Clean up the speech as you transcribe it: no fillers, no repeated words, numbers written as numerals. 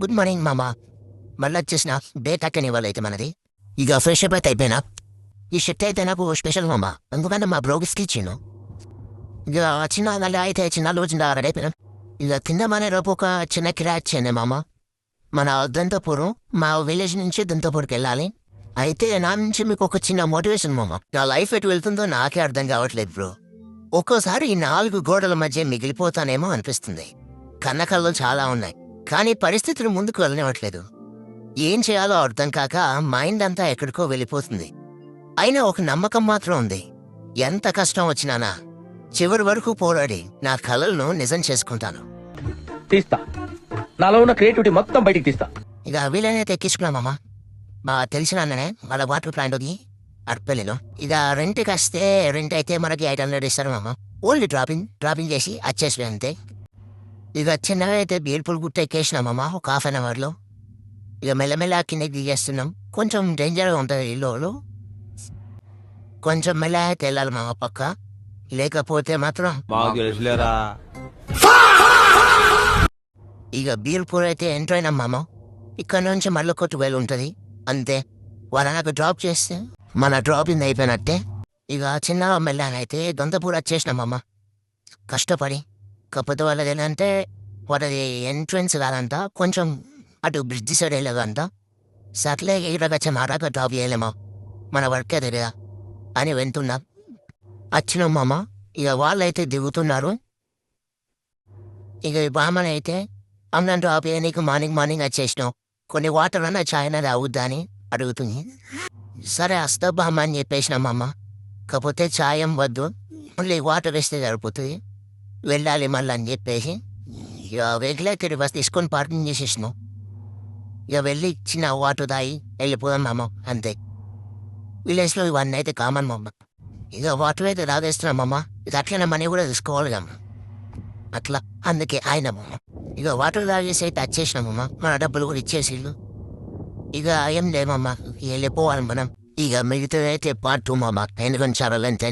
Good morning మామ. మళ్ళీ వచ్చేసిన బేటాకని వాళ్ళైతే మనది. ఇక ఫ్రెష్ అప్ అయితే అయిపోయినా. ఈ షర్ట్ అయితే నాకు స్పెషల్ మామ, ఎందుకంటే మా బ్రోగిస్కి ఇచ్చాను. ఇక చిన్న నల్ల అయితే చిన్న రోజు అయిపోయినా. ఇక తిందామనే రేపు ఒక చిన్న కిరా ఇచ్చాను మామ. మన దంతపురం, మా విలేజ్ నుంచి దంతపూర్కి వెళ్ళాలి. అయితే నా నుంచి మీకు ఒక చిన్న మోటివేషన్ మామ. నా లైఫ్ ఎటు వెళ్తుందో నాకే అర్థం కావట్లేదు బ్రో. ఒక్కోసారి ఈ 4 గోడల మధ్య మిగిలిపోతానేమో అనిపిస్తుంది. కన్నకళ్ళు చాలా ఉన్నాయి, కానీ పరిస్థితులు ముందుకు వెళ్ళనివ్వట్లేదు. ఏం చేయాలో అర్థం కాక మైండ్ అంతా ఎక్కడికో వెళ్ళిపోతుంది. అయినా ఒక నమ్మకం మాత్రం ఉంది. ఎంత కష్టం వచ్చినానా చివరి వరకు పోరాడి నా కలలను నిజం చేసుకుంటాను. తీస్తా, నాలో ఉన్న క్రియేటివిటీ మొత్తం బయటికి తీస్తా. ఇక వీలైతే ఎక్కించుకున్నామమ్మా. మా తెలిసిన అన్ననే వాళ్ళ వాటర్ ప్లాంట్ ఉంది అర్పల్లిలో. ఇక రెంట్కి వస్తే రెంట్ అయితే మనకి 800 ఇస్తారు మామ. ఓన్లీ డ్రాపింగ్ చేసి వచ్చేసి అంతే. ఇక చిన్నగా అయితే బీర్పుల్ గుట్ట ఎక్కేసినామమ్మా ఒక ½ అవర్లో. ఇక మెల్లమెల్ల కిందకి దిగేస్తున్నాం. కొంచెం డేంజర్గా ఉంటుంది ఇల్లు, కొంచెం మెల్ల అయితే వెళ్ళాలి మామ పక్క, లేకపోతే మాత్రం ఇక బీర్పూర్ అయితే ఎంటర్ అయినాం మామ. ఇక్కడ నుంచి మళ్ళీ కొట్టు వేలు ఉంటుంది అంతే. వాళ్ళ నాకు డ్రాప్ చేస్తే మన డ్రాపింగ్ అయిపోయినట్టే. ఇక చిన్నగా మెల్లనైతే దొంతపూర్ వచ్చేసినామమ్మ కష్టపడి. కాకపోతే వాళ్ళది ఏంటంటే వాళ్ళది ఎంట్రన్స్ కాదంట, కొంచెం అటు బ్రిడ్జ్ సైడ్ వెళ్ళదంట. సర్లే ఇక్కడికి మారాక డ్రాప్ చేయలేమా, మన వర్కే తెలియదా అని వెళ్తున్నాం. వచ్చినామమ్మ. ఇక వాళ్ళైతే దిగుతున్నారు. ఇక బామ్మని అయితే అమ్మ డ్రాప్ అయ్యా, నీకు మార్నింగ్ వచ్చేసినావు, కొన్ని వాటర్ అన్నా చాయ్ అన్నది అవుద్దా అని అడుగుతుంది. సరే వస్తా బామ్మ అని చెప్పేసినామమ్మ. కాకపోతే చాయం వద్దు, మళ్ళీ వాటర్ వేస్తే సరిపోతుంది, వెళ్ళాలి మళ్ళీ అని చెప్పేసి ఇక వెహికల్ బస్ తీసుకొని పార్కింగ్ చేసేసినాం. ఇక వెళ్ళి ఇచ్చిన వాటర్ తాగి వెళ్ళిపోదాం మామ అంతే. విలేజ్లో ఇవన్నీ అయితే కామన్ మమ్మ. ఇక వాటర్ అయితే తాగేస్తున్నామమ్మ. ఇది అట్లనే మనీ కూడా తీసుకోవాలి కమ్మ, అట్లా అందుకే ఆయన మమ్మ. ఇక వాటర్ తాగేసి అయితే వచ్చేసినామమ్మ. మన డబ్బులు కూడా ఇచ్చేసి ఇక ఏం లేమమ్మా, వెళ్ళిపోవాలి మనం. ఇక మిగతా అయితే పార్ట్ 2 మామ, ఎందుకంటే చాలా లెంత్.